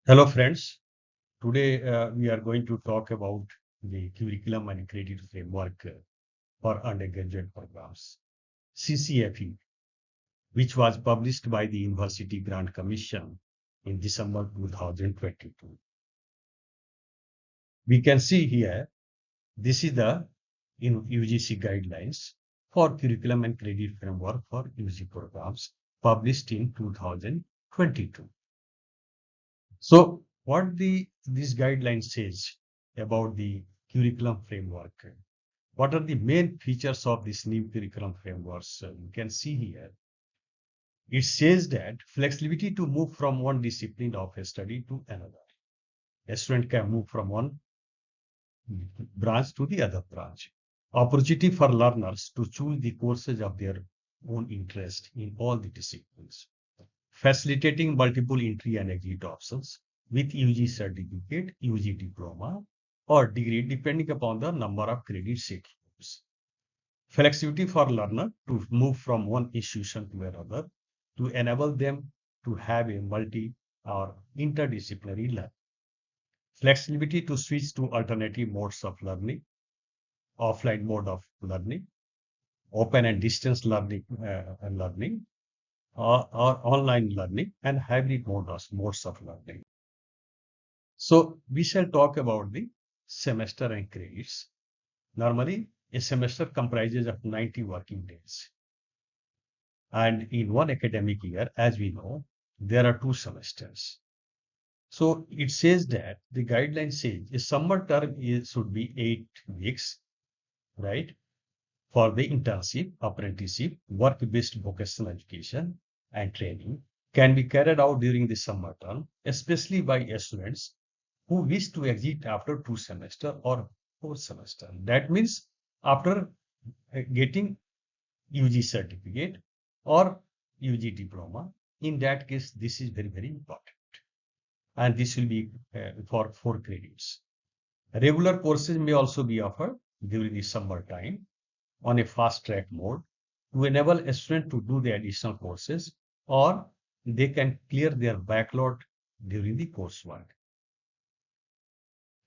Hello, friends. Today we are going to talk about the curriculum and credit framework for undergraduate programs, CCFE, which was published by the University Grant Commission in December 2022. We can see here, this is the UGC guidelines for curriculum and credit framework for UG programs published in 2022. So what this guideline says about the curriculum framework? What are the main features of this new curriculum frameworks? You can see here. It says that flexibility to move from one discipline of a study to another. A student can move from one branch to the other branch. Opportunity for learners to choose the courses of their own interest in all the disciplines. Facilitating multiple entry and exit options with UG certificate, UG diploma, or degree depending upon the number of credits it gives. Flexibility for learner to move from one institution to another to enable them to have a multi or interdisciplinary learning. Flexibility to switch to alternative modes of learning, offline mode of learning, open and distance learning, or online learning, and hybrid modes of learning. So we shall talk about the semester and credits. Normally, a semester comprises of 90 working days. And in one academic year, as we know, there are two semesters. So it says that the guideline says a summer term should be 8 weeks, right? For the internship, apprenticeship, work-based vocational education and training can be carried out during the summer term, especially by students who wish to exit after 2 semesters or 4 semesters. That means after getting UG certificate or UG diploma. In that case, this is very, very important. And this will be for 4 credits. Regular courses may also be offered during the summer time on a fast track mode to enable a student to do the additional courses, or they can clear their backlog during the coursework.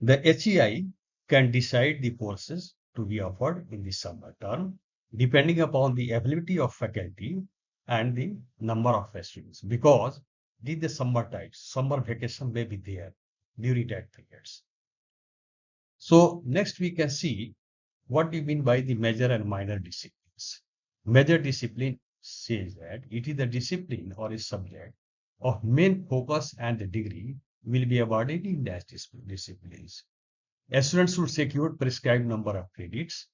The HEI can decide the courses to be offered in the summer term, depending upon the availability of faculty and the number of students, because the summer times, summer vacation may be there during that periods. So next we can see what we mean by the major and minor disciplines. Major discipline says that it is the discipline or a subject of main focus, and the degree will be awarded in that disciplines. A student should secure prescribed number of credits,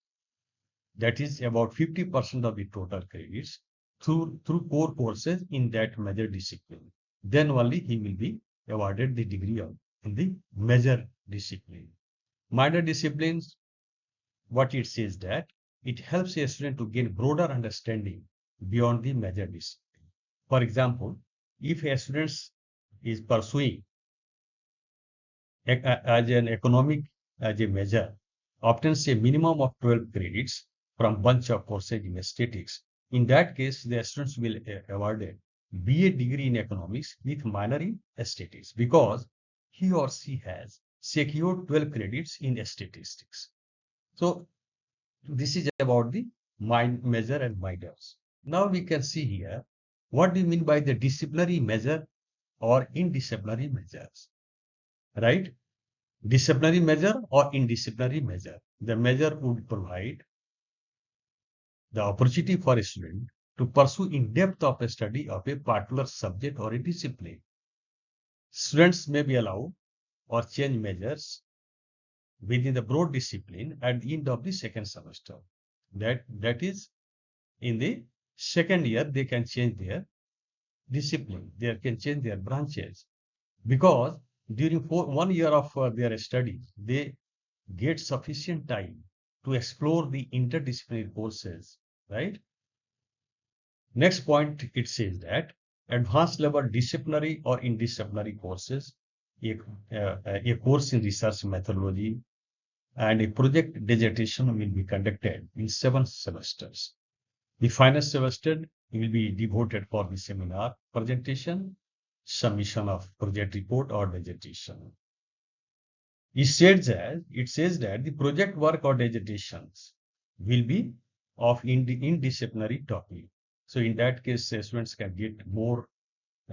that is about 50% of the total credits, through core courses in that major discipline. Then only he will be awarded the degree in the major discipline. Minor disciplines, what it says that it helps a student to gain broader understanding beyond the major discipline. For example, if a student is pursuing as an economic as a major, obtains a minimum of 12 credits from bunch of courses in statistics. In that case, the students will awarded BA degree in economics with minor in statistics, because he or she has secured 12 credits in statistics. So this is about the major and minors. Now we can see here, what do you mean by the disciplinary measure or indisciplinary measures, right? Disciplinary measure or indisciplinary measure. The measure would provide the opportunity for a student to pursue in depth of a study of a particular subject or a discipline. Students may be allowed or change measures within the broad discipline at the end of the second semester. That is, in the second year, they can change their discipline, they can change their branches, because during 1 year of their studies, they get sufficient time to explore the interdisciplinary courses, right? Next point, it says that advanced level disciplinary or interdisciplinary courses, a course in research methodology, and a project dissertation will be conducted in 7 semesters. The final semester will be devoted for the seminar presentation submission of project report or dissertation. It says that the project work or dissertations will be of indisciplinary topic. So in that case, students can get more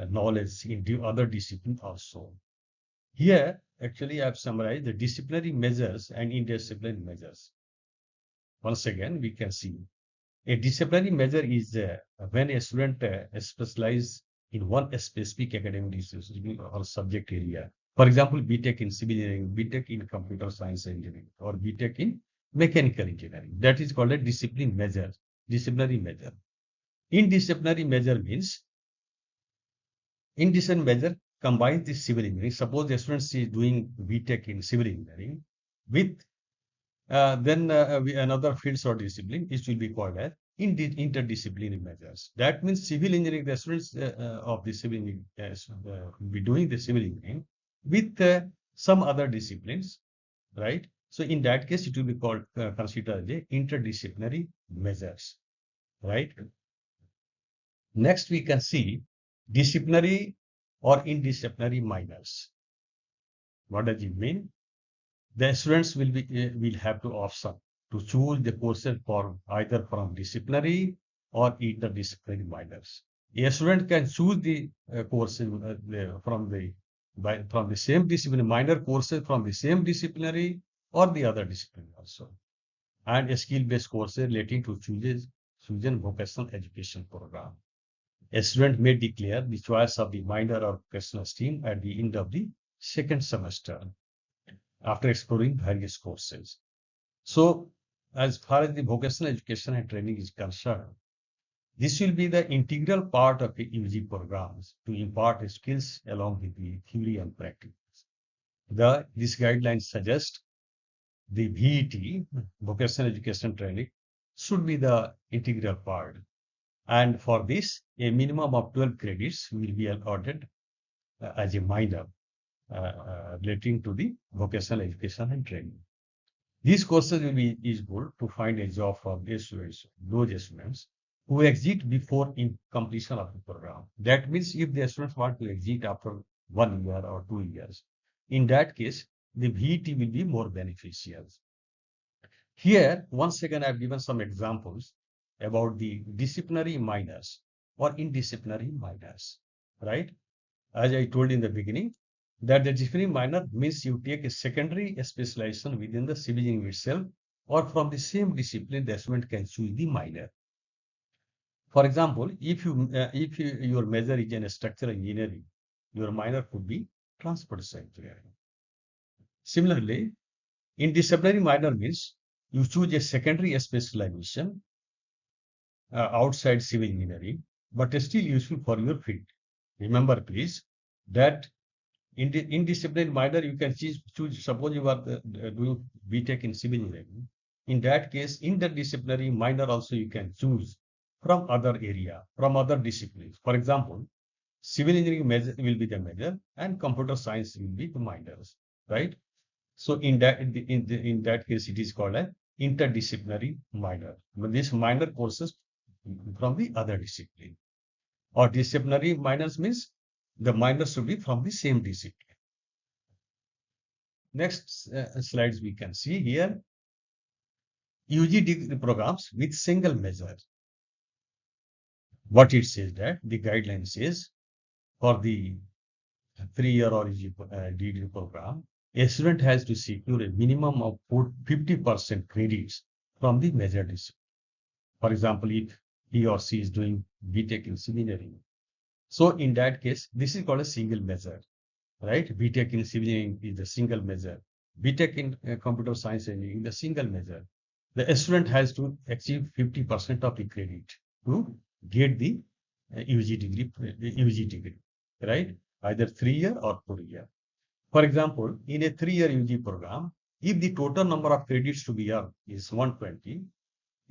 knowledge in the other discipline also. Here, actually, I have summarized the disciplinary measures and interdisciplinary measures. Once again, we can see a disciplinary measure is when a student specializes in one specific academic discipline or subject area. For example, BTech in civil engineering, BTech in computer science engineering, or BTech in mechanical engineering. That is called a discipline measure, disciplinary measure. Interdisciplinary measure means interdisciplinary measure combines the civil engineering. Suppose the student is doing BTech in civil engineering with another fields or discipline, it will be called as interdisciplinary measures. That means civil engineering, the students of the civil engineering will be doing the civil engineering with some other disciplines, right? So in that case, it will be called considered as interdisciplinary measures, right? Next, we can see disciplinary or interdisciplinary minors. What does it mean? The students will have to option to choose the courses for either from disciplinary or interdisciplinary minors. A student can choose the courses from the same discipline, minor courses from the same disciplinary or the other discipline also, and a skill-based courses relating to chosen vocational education program. A student may declare the choice of the minor or vocational stream at the end of the second semester, after exploring various courses. So, as far as the vocational education and training is concerned, this will be the integral part of the UG programs to impart skills along with the theory and practice. These guidelines suggest the VET, vocational education training, should be the integral part. And for this, a minimum of 12 credits will be allotted as a minor relating to the vocational education and training. These courses will be useful to find a job for those students who exit before completion of the program. That means if the students want to exit after 1 year or 2 years, in that case, the VET will be more beneficial. Here, once again, I've given some examples about the disciplinary minors or interdisciplinary minors, right? As I told in the beginning, that the disciplinary minor means you take a secondary specialization within the civil engineering itself, or from the same discipline, the student can choose the minor. For example, if your major is in structural engineering, your minor could be transportation engineering. Similarly, interdisciplinary minor means you choose a secondary specialization outside civil engineering, but still useful for your field. Remember, please, that in the interdisciplinary minor, you can choose. Suppose you are doing BTech in civil engineering. In that case, interdisciplinary minor also you can choose from other area, from other disciplines. For example, civil engineering major will be the major, and computer science will be the minors, right? So in that case, it is called an interdisciplinary minor. But these minor courses from the other discipline. Or disciplinary minors means the minors should be from the same discipline. Next slides we can see here UG degree programs with single major. What it says that the guideline says for the 3-year or degree program, a student has to secure a minimum of 50% credits from the major discipline. For example, if he or she is doing BTech in civil engineering, so in that case, this is called a single measure, right? BTech in civil engineering is the single measure. BTech in computer science engineering, the single measure. The student has to achieve 50% of the credit to get the UG degree, right? Either 3-year or 4-year. For example, in a 3-year UG program, if the total number of credits to be earned is 120,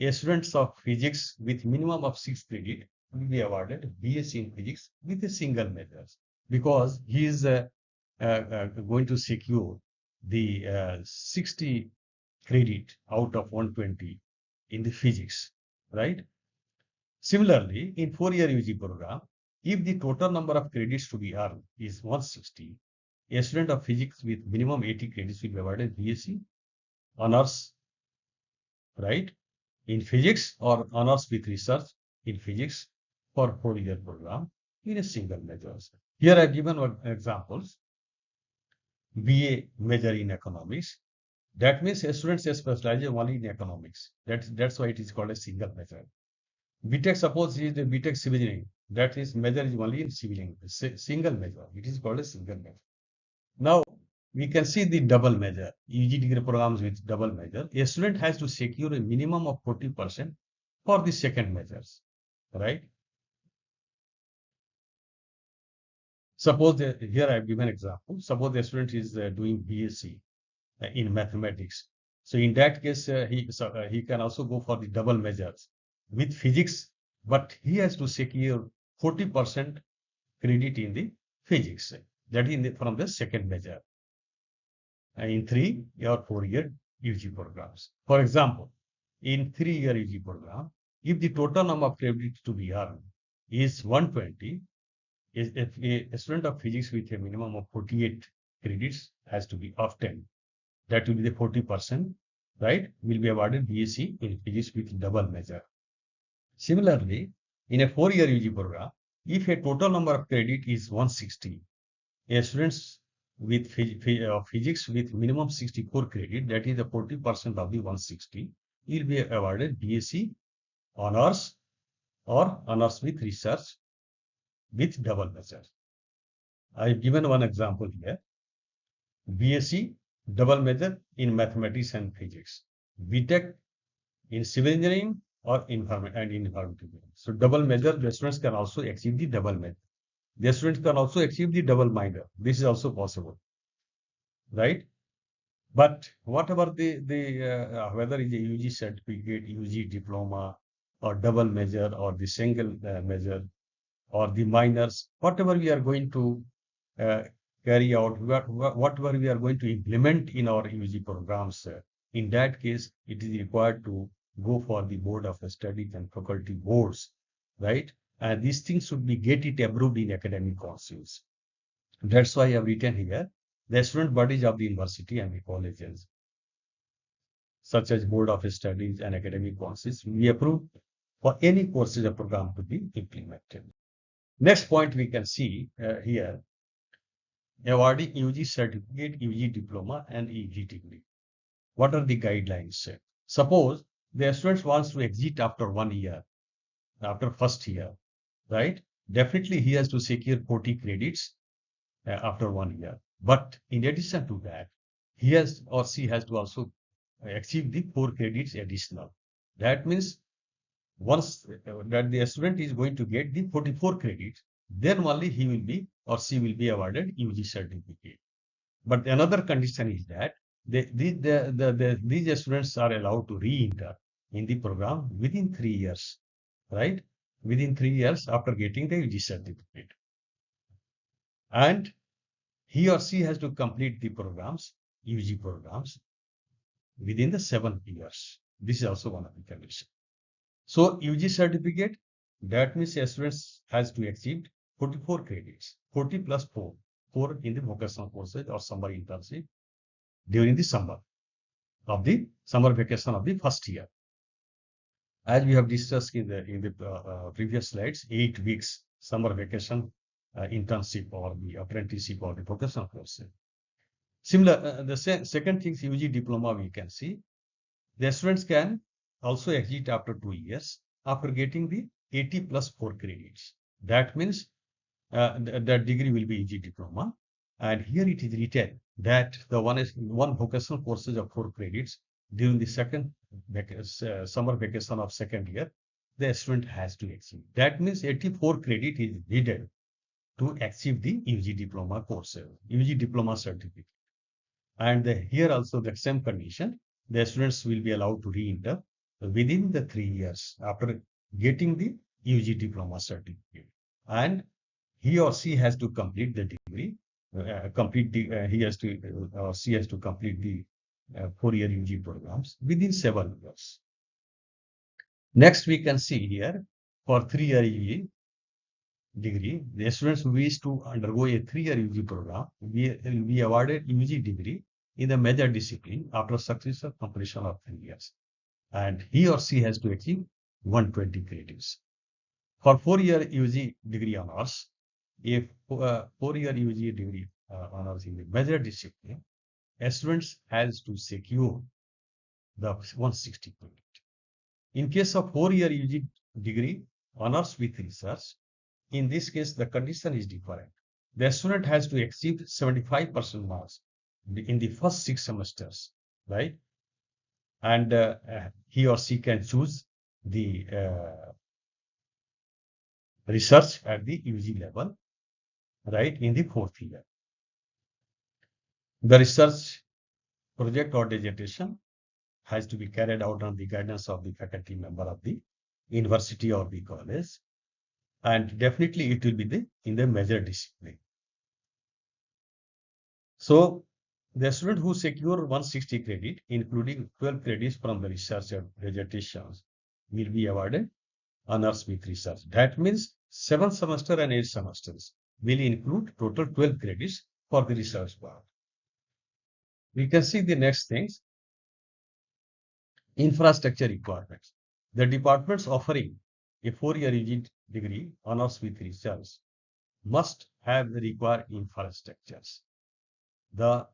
a student of physics with minimum of 6 credits will be awarded BSc in physics with a single measure because he is going to secure the 60 credit out of 120 in the physics, right? Similarly, in 4-year UG program, If the total number of credits to be earned is 160, a student of physics with minimum 80 credits will be awarded BSc honors, right, in physics or honors with research in physics for 4-year program in a single major. Here I have given one examples. BA major in economics. That means a student specializes only in economics. That's why it is called a single major. BTech, suppose he is the BTech civil engineering. That is major is only in civil engineering. Single major. It is called a single major. Now we can see the double major. UG degree programs with double major. A student has to secure a minimum of 40% for the second measures, right? Suppose here I have given example. Suppose the student is doing BSc in mathematics. So in that case, he can also go for the double measures with physics, but he has to secure 40% credit in the physics. That is from the second measure in 3 or 4-year UG programs. For example, in 3-year UG program, if the total number of credits to be earned is 120, if a student of physics with a minimum of 48 credits has to be obtained, that will be the 40%, right, will be awarded BSc in physics with double major. Similarly, in a 4-year UG program, if a total number of credit is 160, a students with physics with minimum 64 credit, that is the 40% of the 160, will be awarded BSc honors or honors with research with double major. I have given one example here. BSc double major in mathematics and physics. BTech in civil engineering or environment and environmental. So double major, the students can also achieve the double major. The students can also achieve the double minor. This is also possible, right? But whatever whether it's a UG certificate, UG diploma, or double major, or the single major, or the minors, whatever we are going to uh, carry out, whatever we are going to implement in our UG programs, in that case, it is required to go for the board of studies and faculty boards, right? And these things should be get it approved in academic councils. That's why I have written here the student bodies of the university and the colleges, such as board of studies and academic councils, will be approved for any courses or program to be implemented. Next point we can see here, awarding UG certificate, UG diploma, and UG degree. What are the guidelines? Suppose the student wants to exit after 1 year, after first year, right? Definitely he has to secure 40 credits after 1 year. But in addition to that, he has or she has to also achieve the 4 credits additional. That means once that the student is going to get the 44 credits, then only he will be or she will be awarded UG certificate. But another condition is that these students are allowed to re-enter in the program within 3 years, right? Within 3 years after getting the UG certificate. And he or she has to complete the programs, UG programs, within the 7 years. This is also one of the conditions. So UG certificate, that means a student has to achieve 44 credits, 40 plus 4, 4 in the vocational courses or summer internship during the summer vacation of the first year. As we have discussed in the previous slides, 8 weeks summer vacation internship or the apprenticeship or the vocational courses. Similar, the second thing, UG diploma, we can see the students can also exit after 2 years after getting the 80 plus 4 credits. That means that degree will be UG diploma. And here it is written that the one vocational courses of 4 credits during the second summer vacation of second year, the student has to achieve. That means 84 credit is needed to achieve the UG diploma courses, UG diploma certificate. And here also the same condition, the students will be allowed to re-enter within the 3 years after getting the UG diploma certificate. And he or she has to complete the degree, he has to or she has to complete the 4-year UG programs within 7 years. Next, we can see here for 3-year UG, degree, the students who wish to undergo a 3-year UG program will be awarded UG degree in the major discipline after successful completion of 3 years. And he or she has to achieve 120 credits. For 4-year UG degree honors, if 4-year UG degree honors in the major discipline, a student has to secure the 160 credit. In case of 4-year UG degree honors with research, in this case, the condition is different. The student has to achieve 75% marks in the first 6 semesters, right? And he or she can choose the research at the UG level, right, in the 4th year. The research project or dissertation has to be carried out on the guidance of the faculty member of the university or the college, and definitely it will be in the major discipline. So the student who secure 160 credit, including 12 credits from the research and dissertations, will be awarded honors with research. That means 7 semester and 8 semesters will include total 12 credits for the research part. We can see the next things. Infrastructure requirements. The departments offering a 4-year UG degree honors with research must have the required infrastructures. The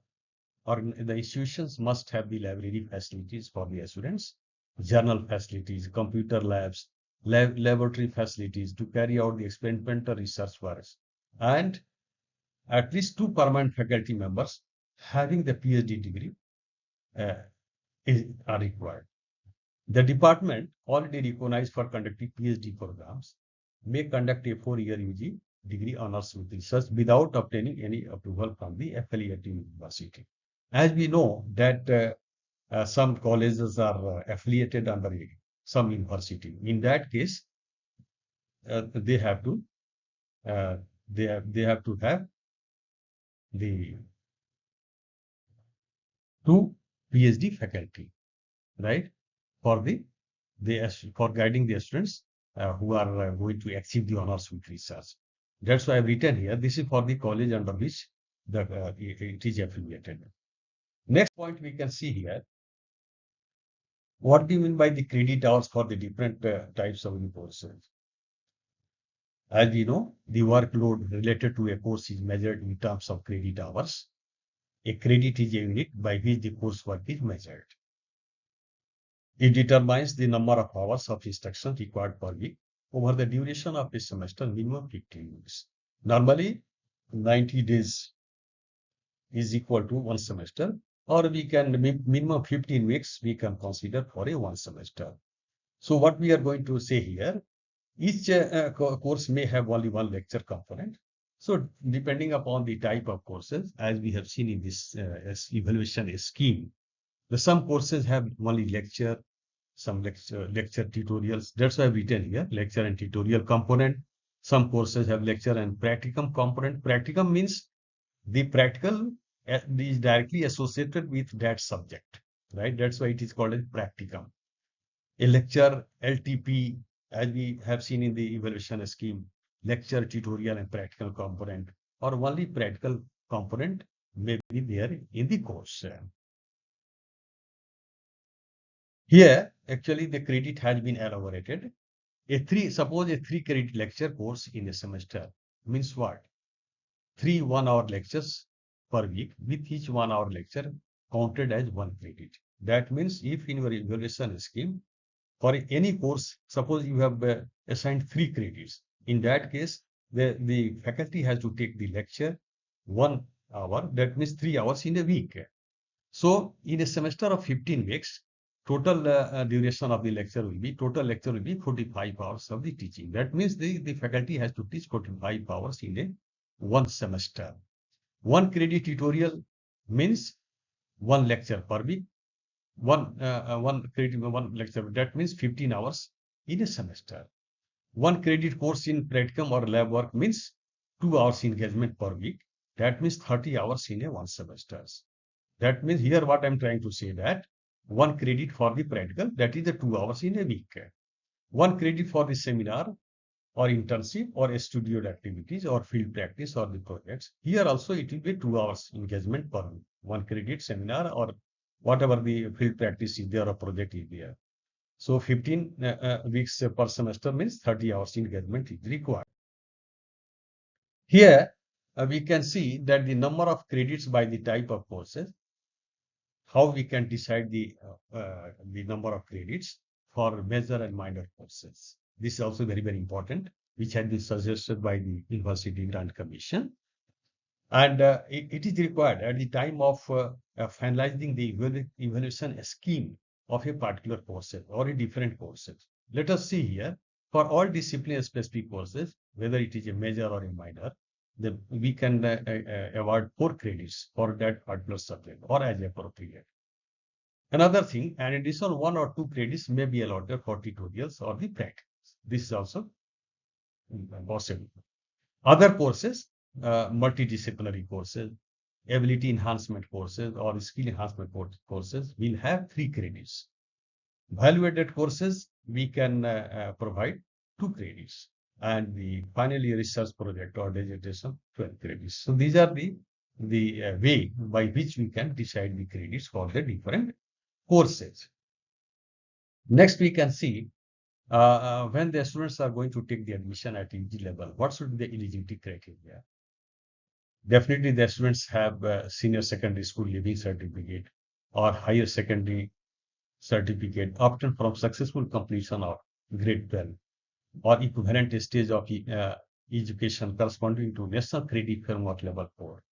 institutions must have the library facilities for the students, journal facilities, computer labs, laboratory facilities to carry out the experimental research works, and at least 2 permanent faculty members having the PhD degree are required. The department already recognized for conducting PhD programs may conduct a 4-year UG degree honors with research without obtaining any approval from the affiliated university. As we know that some colleges are affiliated under some university. In that case, they have to have the 2 PhD faculty, right, for for guiding the students who are going to achieve the honors with research. That's why I've written here. This is for the college under which it is affiliated. Next point we can see here. What do you mean by the credit hours for the different types of courses? As we know, the workload related to a course is measured in terms of credit hours. A credit is a unit by which the coursework is measured. It determines the number of hours of instruction required per week over the duration of a semester, minimum 15 weeks. Normally, 90 days is equal to 1 semester, or we can minimum 15 weeks we can consider for a 1 semester. So what we are going to say here, each course may have only 1 lecture component. So depending upon the type of courses, as we have seen in this evaluation scheme, some courses have only lecture, some lecture tutorials. That's why I've written here, lecture and tutorial component. Some courses have lecture and practicum component. Practicum means the practical is directly associated with that subject, right? That's why it is called a practicum. A lecture, LTP, as we have seen in the evaluation scheme, lecture, tutorial, and practical component, or only practical component may be there in the course. Here, actually, the credit has been elaborated. Suppose a 3 credit lecture course in a semester means what? 3 1-hour lectures per week with each 1-hour lecture counted as 1 credit. That means if in your evaluation scheme, for any course, suppose you have assigned 3 credits. In that case, the faculty has to take the lecture 1 hour. That means 3 hours in a week. So in a semester of 15 weeks, total duration of the lecture will be, 45 hours of the teaching. That means the faculty has to teach 45 hours in a 1 semester. 1 credit tutorial means 1 lecture per week. One credit, 1 lecture. That means 15 hours in a semester. 1 credit course in practicum or lab work means 2 hours engagement per week. That means 30 hours in a 1 semester. That means here what I'm trying to say that 1 credit for the practical, that is the 2 hours in a week. 1 credit for the seminar, or internship or studio activities or field practice or the projects. Here also it will be 2 hours engagement per week, 1 credit seminar or whatever the field practice is there or project is there. So 15 weeks per semester means 30 hours engagement is required. Here we can see that the number of credits by the type of courses, how we can decide the number of credits for major and minor courses. This is also very, very important, which has been suggested by the University Grant Commission. And it is required at the time of finalizing the evaluation scheme of a particular course or a different courses. Let us see here, for all discipline-specific courses, whether it is a major or a minor, we can award 4 credits for that particular subject or as appropriate. Another thing, an additional 1 or 2 credits may be allotted for tutorials or the practice. This is also possible. Other courses, multidisciplinary courses, ability enhancement courses, or skill enhancement courses will have 3 credits. Value-added courses, we can provide 2 credits. And the final year research project or dissertation, 12 credits. So these are the way by which we can decide the credits for the different courses. Next, we can see when the students are going to take the admission at UG level, what should be the eligibility criteria? Definitely, the students have senior secondary school leaving certificate or higher secondary certificate obtained from successful completion of grade 12 or equivalent stage of education corresponding to national credit framework level 4.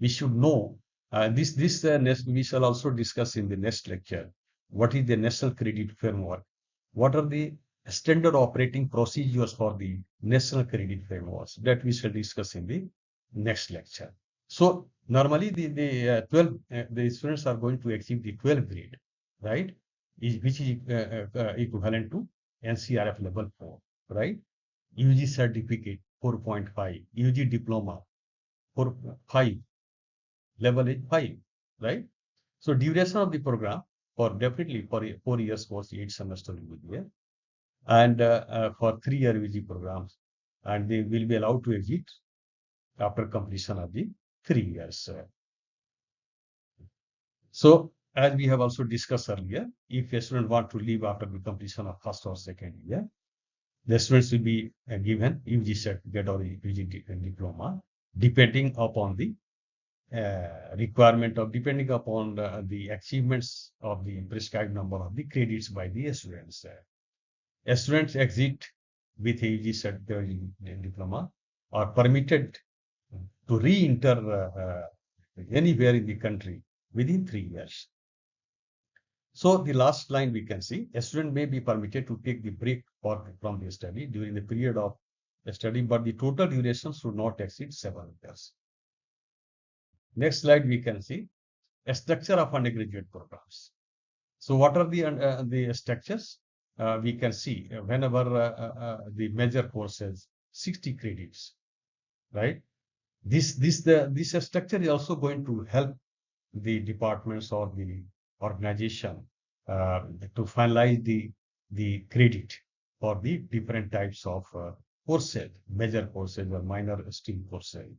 We should know we shall also discuss in the next lecture. What is the national credit framework? What are the standard operating procedures for the national credit frameworks? That we shall discuss in the next lecture. So normally the students are going to achieve the 12th grade, right? Which is equivalent to NCRF level 4, right? UG certificate 4.5, UG diploma 4.5, level is 5, right? So duration of the program for definitely for a 4 years course, 8 semesters will be there, and for 3-year UG programs, and they will be allowed to exit after completion of the 3 years. So as we have also discussed earlier, if a student want to leave after the completion of first or second year, the students will be given UG certificate or UG diploma, depending upon the requirement of depending upon the achievements of the prescribed number of the credits by the students. Students exit with a UG certificate diploma are permitted to re-enter anywhere in the country within 3 years. So the last line we can see, a student may be permitted to take the break from the study during the period of the study, but the total duration should not exceed 7 years. Next slide, we can see a structure of undergraduate programs. So what are the structures? We can see whenever the major courses 60 credits, right? This structure is also going to help the departments or the organization to finalize the credit for the different types of courses, major courses or minor STEAM courses.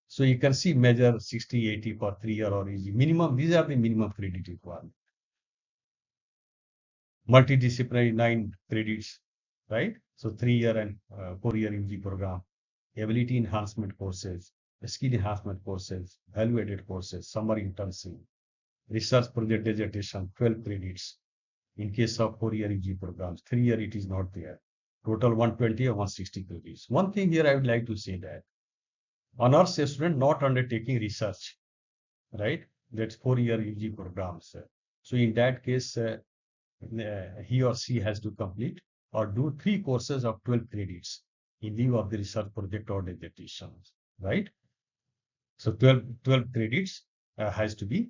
So you can see major 60, 80 for 3-year or easy minimum. These are the minimum credit requirement. Multidisciplinary 9 credits, right? So 3-year and 4-year UG program, ability enhancement courses, skill enhancement courses, value-added courses, summer internship, research project dissertation, 12 credits. In case of 4-year UG programs, 3-year it is not there. Total 120 or 160 credits. One thing here I would like to say that honors student not undertaking research, right? That's 4-year UG programs. So in that case, he or she has to complete or do 3 courses of 12 credits in lieu of the research project or dissertation, right? So 12 credits has to be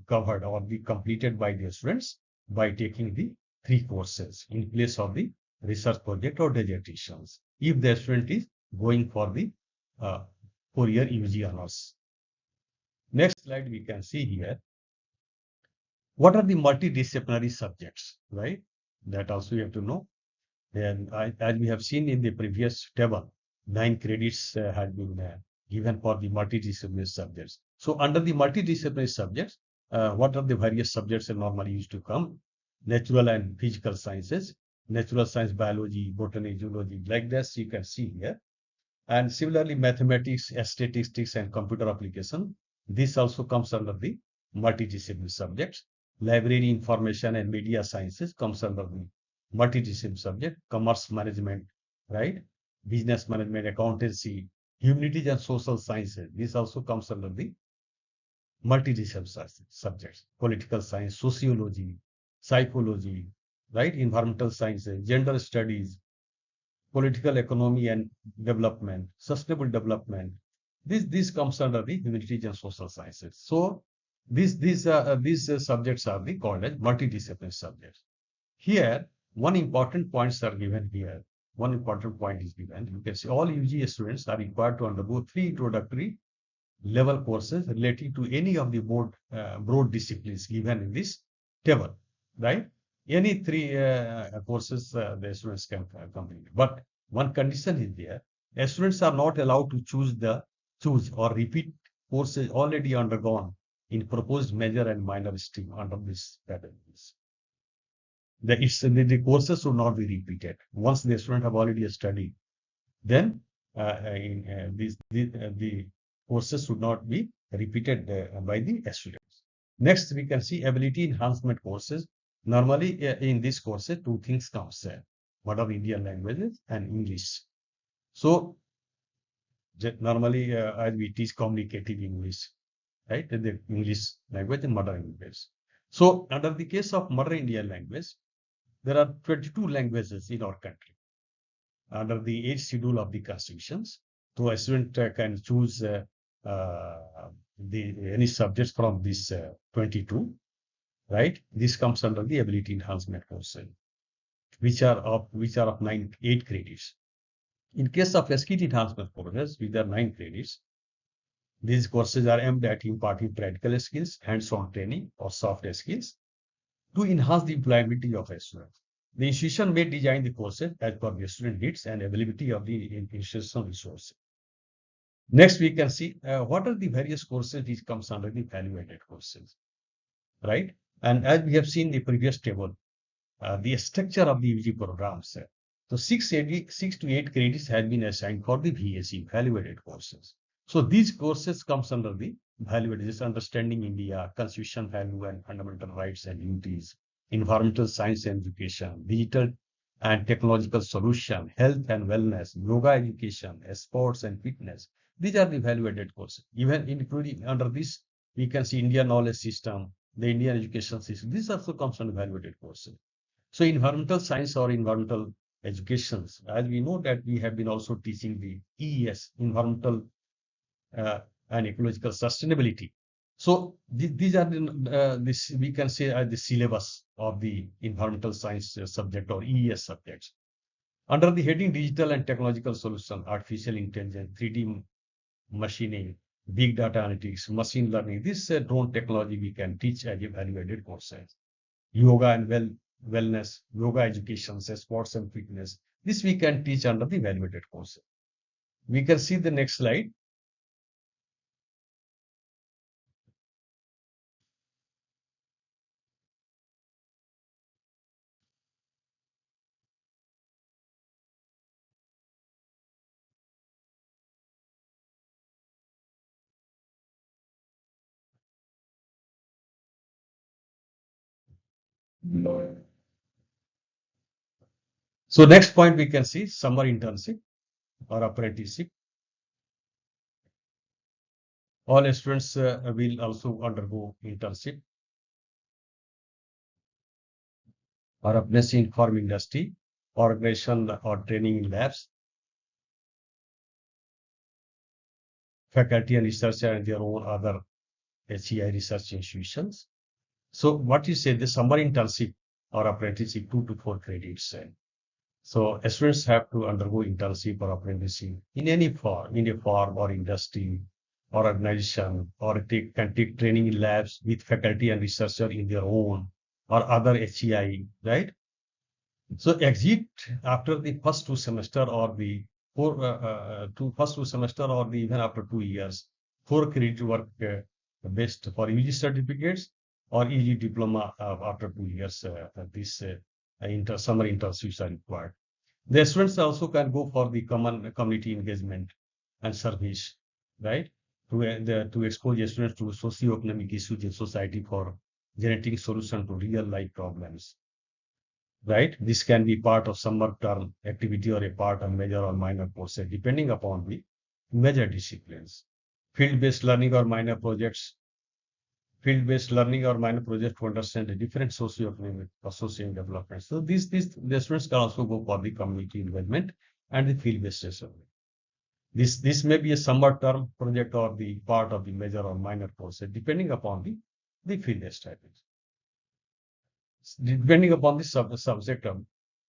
covered or be completed by the students by taking the 3 courses in place of the research project or dissertations if the student is going for the 4-year UG honors. Next slide, we can see here what are the multidisciplinary subjects, right? That also you have to know. And as we have seen in the previous table, 9 credits had been given for the multidisciplinary subjects. So under the multidisciplinary subjects, what are the various subjects that normally used to come? Natural and physical sciences, natural science, biology, botany, zoology, like this you can see here. And similarly, mathematics, statistics, and computer application. This also comes under the multidisciplinary subjects. Library information and media sciences comes under the multidisciplinary subject. Commerce management, right? Business management, accountancy, humanities and social sciences. This also comes under the multidisciplinary subjects. Political science, sociology, psychology, right? Environmental sciences, gender studies, political economy and development, sustainable development. This comes under the humanities and social sciences. So these subjects are the called as multidisciplinary subjects. Here, one important points are given here. One important point is given. You can see all UG students are required to undergo 3 introductory level courses relating to any of the broad disciplines given in this table, right? Any 3 courses the students can complete. But one condition is there. Students are not allowed to choose or repeat courses already undergone in proposed major and minor stream under this categories. The courses should not be repeated. Once the student have already studied, then the courses should not be repeated by the students. Next, we can see ability enhancement courses. Normally, in these courses, 2 things comes what are Indian languages and English. So, normally, as we teach communicative English, right? The English language and mother English. So, under the case of mother Indian language, there are 22 languages in our country under the 8th schedule of the constitutions. So a student can choose any subjects from this 22, right? This comes under the ability enhancement course, which are of 8 credits. In case of skill enhancement courses, with their 9 credits, these courses are aimed at imparting practical skills, hands-on training, or soft skills to enhance the employability of a student. The institution may design the courses as per the student needs and availability of the institutional resources. Next, we can see what are the various courses which comes under the value-added courses, right? And as we have seen in the previous table, the structure of the UG programs. So 6 to 8 credits have been assigned for the VAC, value-added courses. So these courses comes under the value-added, understanding India, constitution value and fundamental rights and duties, environmental science and education, digital and technological solution, health and wellness, yoga education, sports and fitness. These are the value-added courses. Even including under this, we can see Indian knowledge system, the Indian education system. This also comes under value-added courses. So environmental science or environmental educations, as we know that we have been also teaching the EES, environmental and ecological sustainability. So these are this we can say the syllabus of the environmental science subject or EES subjects. Under the heading digital and technological solution, artificial intelligence, 3D machining, big data analytics, machine learning, this drone technology we can teach as a value-added courses. Yoga and wellness, yoga education, sports and fitness. This we can teach under the value-added courses. We can see the next slide. So next point we can see summer internship or apprenticeship. All students will also undergo internship or apprenticeship in farm industry, organization or training in labs, faculty and researcher and their own other HEI research institutions. So what you say, the summer internship or apprenticeship, 2 to 4 credits. So students have to undergo internship or apprenticeship in any form, in a farm or industry or organization, or can take training in labs with faculty and researcher in their own or other HEI, right? So exit after the first two semester or the first two semester or the even after 2 years, 4 credit work best for UG certificates or EG diploma after 2 years. This summer internships are required. The students also can go for the common community engagement and service, right? To expose the students to socio-economic issues in society for generating solution to real life problems, right? This can be part of summer term activity or a part of major or minor courses, depending upon the major disciplines. Field-based learning or minor projects, field-based learning or minor projects to understand the different socio-economic or social development. So these the students can also go for the community involvement and the field-based assessment. This may be a summer term project or the part of the major or minor courses, depending upon the field strategy, depending upon the subject of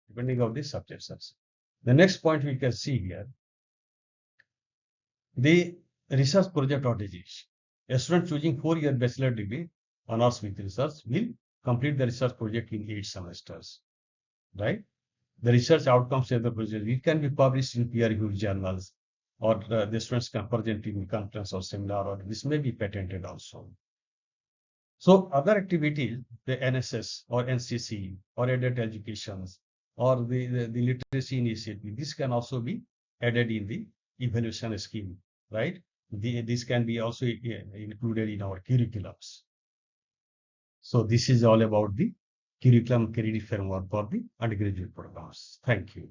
depending on the subject subset. The next point we can see here, the research project or disease. A student choosing 4-year bachelor degree honors with research will complete the research project in 8 semesters, right? The research outcomes of the project, it can be published in peer-reviewed journals, or the students can present in conference or seminar, or this may be patented also. So other activities, the NSS or NCC or adult educations or the literacy initiative, this can also be added in the evaluation scheme, right? This can be also included in our curriculums. So this is all about the curriculum credit framework for the undergraduate programs. Thank you.